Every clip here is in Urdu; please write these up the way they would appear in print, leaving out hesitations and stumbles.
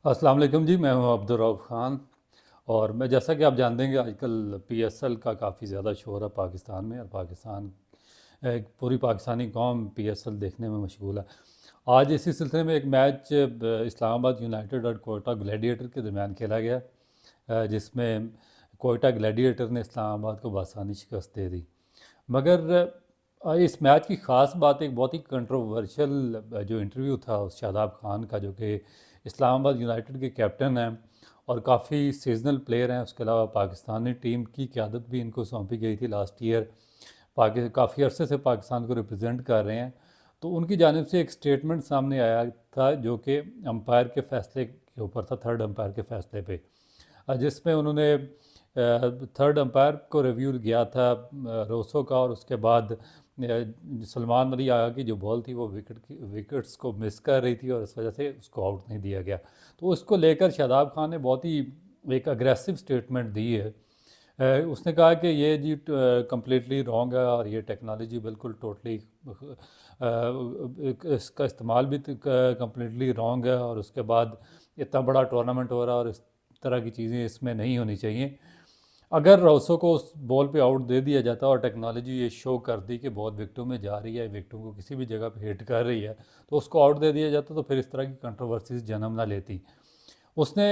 السلام علیکم جی، میں ہوں عبدالرؤف خان۔ اور میں جیسا کہ آپ جانتے ہیں کہ آج کل پی ایس ایل کا کافی زیادہ شور ہے پاکستان میں، اور پوری پاکستانی قوم پی ایس ایل دیکھنے میں مشغول ہے۔ آج اسی سلسلے میں ایک میچ اسلام آباد یونائٹڈ اور کوئٹہ گلیڈیٹر کے درمیان کھیلا گیا، جس میں کوئٹہ گلیڈیٹر نے اسلام آباد کو بآسانی شکست دے دی۔ مگر اس میچ کی خاص بات ایک بہت ہی کنٹروورشل جو انٹرویو تھا اس شاداب خان کا، جو کہ اسلام آباد یونائٹڈ کے کیپٹن ہیں اور کافی سیزنل پلیئر ہیں۔ اس کے علاوہ پاکستانی ٹیم کی قیادت بھی ان کو سونپی گئی تھی لاسٹ ایئر، کافی عرصے سے پاکستان کو ریپرزینٹ کر رہے ہیں۔ تو ان کی جانب سے ایک سٹیٹمنٹ سامنے آیا تھا جو کہ امپائر کے فیصلے کے اوپر تھا، تھرڈ امپائر کے فیصلے پہ، جس میں انہوں نے تھرڈ امپائر کو ریویو گیا تھا روسو کا، اور اس کے بعد سلمان علی آغا کی جو بال تھی وہ وکٹس کو مس کر رہی تھی، اور اس وجہ سے اس کو آؤٹ نہیں دیا گیا۔ تو اس کو لے کر شاداب خان نے بہت ہی ایک اگریسو سٹیٹمنٹ دی ہے۔ اس نے کہا کہ یہ جی کمپلیٹلی رانگ ہے، اور یہ ٹیکنالوجی بالکل ٹوٹلی اس کا استعمال بھی کمپلیٹلی رانگ ہے، اور اس کے بعد اتنا بڑا ٹورنامنٹ ہو رہا ہے اور اس طرح کی چیزیں اس میں نہیں ہونی چاہیے۔ اگر روسو کو اس بال پہ آؤٹ دے دیا جاتا اور ٹیکنالوجی یہ شو کرتی کہ بہت وکٹوں میں جا رہی ہے، وکٹوں کو کسی بھی جگہ پہ ہٹ کر رہی ہے، تو اس کو آؤٹ دے دیا جاتا تو پھر اس طرح کی کنٹروورسیز جنم نہ لیتی۔ اس نے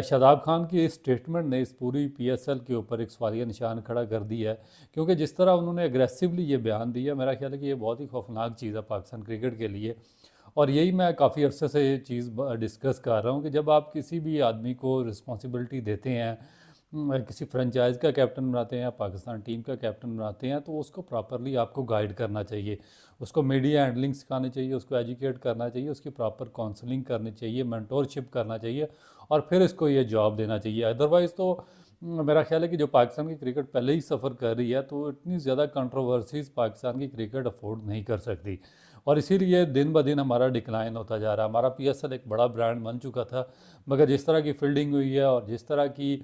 شاداب خان کی اس سٹیٹمنٹ نے اس پوری پی ایس ایل کے اوپر ایک سوالیہ نشان کھڑا کر دیا ہے، کیونکہ جس طرح انہوں نے اگریسولی یہ بیان دیا، میرا خیال ہے کہ یہ بہت ہی خوفناک چیز ہے پاکستان کرکٹ کے لیے۔ اور یہی میں کافی عرصے سے یہ چیز ڈسکس کر رہا ہوں کہ جب آپ کسی بھی آدمی کو رسپانسبلٹی دیتے ہیں، کسی فرنچائز کا کیپٹن بناتے ہیں یا پاکستان ٹیم کا کیپٹن بناتے ہیں، تو اس کو پراپرلی آپ کو گائیڈ کرنا چاہیے، اس کو میڈیا ہینڈلنگ سکھانی چاہیے، اس کو ایجوکیٹ کرنا چاہیے، اس کی پراپر کاؤنسلنگ کرنی چاہیے، مینٹورشپ کرنا چاہیے، اور پھر اس کو یہ جاب دینا چاہیے۔ ادروائز تو میرا خیال ہے کہ جو پاکستان کی کرکٹ پہلے ہی سفر کر رہی ہے، تو اتنی زیادہ کنٹروورسیز پاکستان کی کرکٹ افورڈ نہیں کر سکتی، اور اسی لیے دن بہ دن ہمارا ڈکلائن ہوتا جا رہا ہے۔ ہمارا پی ایس ایل ایک بڑا برانڈ بن چکا تھا، مگر جس طرح کی فیلڈنگ ہوئی ہے اور جس طرح کی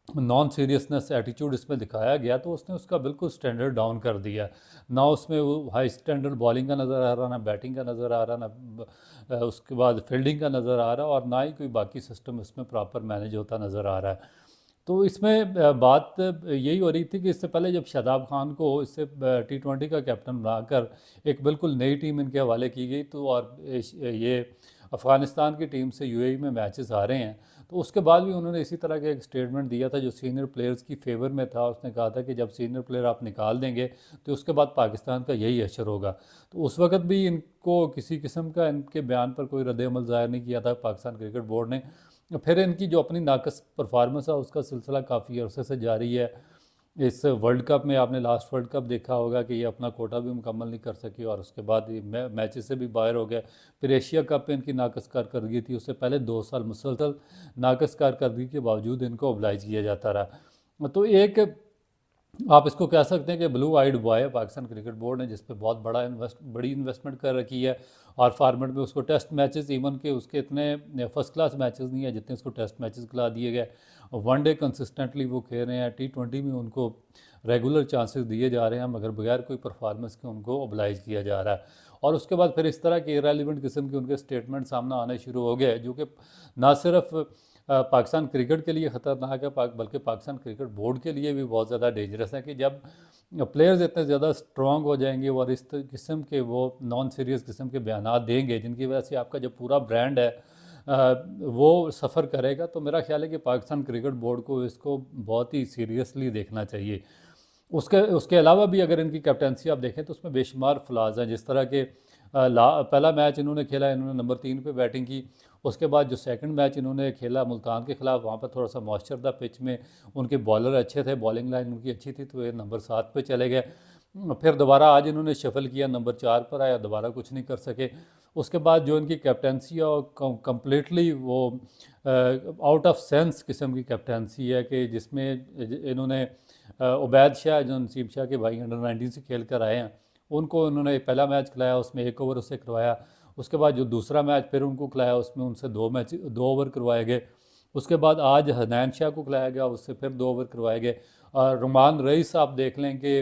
نان سیریسنس ایٹیچیوڈ اس میں دکھایا گیا، تو اس نے اس کا بالکل سٹینڈرڈ ڈاؤن کر دیا۔ نہ اس میں وہ ہائی سٹینڈرڈ بالنگ کا نظر آ رہا، نہ بیٹنگ کا نظر آ رہا، نہ اس کے بعد فیلڈنگ کا نظر آ رہا، اور نہ ہی کوئی باقی سسٹم اس میں پراپر مینیج ہوتا نظر آ رہا ہے۔ تو اس میں بات یہی ہو رہی تھی کہ اس سے پہلے جب شاداب خان کو اس سے T20 کا کیپٹن بنا کر ایک بالکل نئی ٹیم ان کے حوالے کی گئی، تو اور یہ افغانستان کی ٹیم سے UAE میں میچز آ رہے ہیں، تو اس کے بعد بھی انہوں نے اسی طرح کا ایک سٹیٹمنٹ دیا تھا جو سینئر پلیئرز کی فیور میں تھا۔ اس نے کہا تھا کہ جب سینئر پلیئر آپ نکال دیں گے تو اس کے بعد پاکستان کا یہی اشر ہوگا۔ تو اس وقت بھی ان کو کسی قسم کا ان کے بیان پر کوئی رد عمل ظاہر نہیں کیا تھا پاکستان کرکٹ بورڈ نے۔ پھر ان کی جو اپنی ناقص پرفارمنس ہے اس کا سلسلہ کافی عرصے سے جاری ہے۔ اس ورلڈ کپ میں آپ نے لاسٹ ورلڈ کپ دیکھا ہوگا کہ یہ اپنا کوٹا بھی مکمل نہیں کر سکی، اور اس کے بعد یہ میچز سے بھی باہر ہو گئے۔ پھر ایشیا کپ پہ ان کی ناقص کارکردگی تھی، اس سے پہلے 2 سال مسلسل ناقص کارکردگی کے باوجود ان کو اوبلائج کیا جاتا رہا۔ تو ایک آپ اس کو کہہ سکتے ہیں کہ blue eyed boy Pakistan cricket board نے، جس پہ بہت بڑی انویسٹمنٹ کر رکھی ہے، اور فارمیٹ میں اس کو ٹیسٹ میچز، ایون کہ اس کے اتنے فرسٹ کلاس میچز نہیں ہیں جتنے اس کو ٹیسٹ میچز کھلا دیے گئے۔ ون ڈے کنسسٹنٹلی وہ کھیل رہے ہیں، T20 میں ان کو ریگولر چانسز دیے جا رہے ہیں، مگر بغیر کوئی پرفارمنس کے ان کو اوبلائج کیا جا رہا ہے۔ اور اس کے بعد پھر اس طرح کے ایریلیونٹ قسم کے ان کے سٹیٹمنٹ سامنے آنے شروع ہو گئے، جو کہ نہ صرف پاکستان کرکٹ کے لیے خطرناک ہے، بلکہ پاکستان کرکٹ بورڈ کے لیے بھی بہت زیادہ ڈینجرس ہے، کہ جب پلیئرز اتنے زیادہ سٹرونگ ہو جائیں گے اور اس قسم کے وہ نان سیریس قسم کے بیانات دیں گے جن کی وجہ سے آپ کا جو پورا برانڈ ہے وہ سفر کرے گا، تو میرا خیال ہے کہ پاکستان کرکٹ بورڈ کو اس کو بہت ہی سیریسلی دیکھنا چاہیے۔ اس کے علاوہ بھی اگر ان کی کیپٹنسی آپ دیکھیں تو اس میں بے شمار فلاز ہیں، جس طرح کہ پہلا میچ انہوں نے کھیلا، انہوں نے نمبر 3 پہ بیٹنگ کی۔ اس کے بعد جو سیکنڈ میچ انہوں نے کھیلا ملتان کے خلاف، وہاں پر تھوڑا سا موئسچر تھا پچ میں، ان کے بالر اچھے تھے، بالنگ لائن ان کی اچھی تھی، تو یہ نمبر 7 پہ چلے گئے۔ پھر دوبارہ آج انہوں نے شفل کیا، نمبر 4 پر آیا، دوبارہ کچھ نہیں کر سکے۔ اس کے بعد جو ان کی کیپٹنسی ہے کمپلیٹلی وہ آؤٹ آف سینس قسم کی کیپٹنسی ہے، کہ جس میں انہوں نے عبید شاہ جو نسیم شاہ کے بھائی انڈر 19 سے کھیل کر آئے ہیں، ان کو انہوں نے پہلا میچ کھلایا، اس میں 1 اوور اسے کروایا۔ اس کے بعد جو دوسرا میچ پھر ان کو کھلایا، اس میں ان سے 2 اوور کروائے گئے۔ اس کے بعد آج حنین شاہ کو کھلایا گیا، اس سے پھر 2 اوور کروائے گئے۔ اور رمان رئیس آپ دیکھ لیں کہ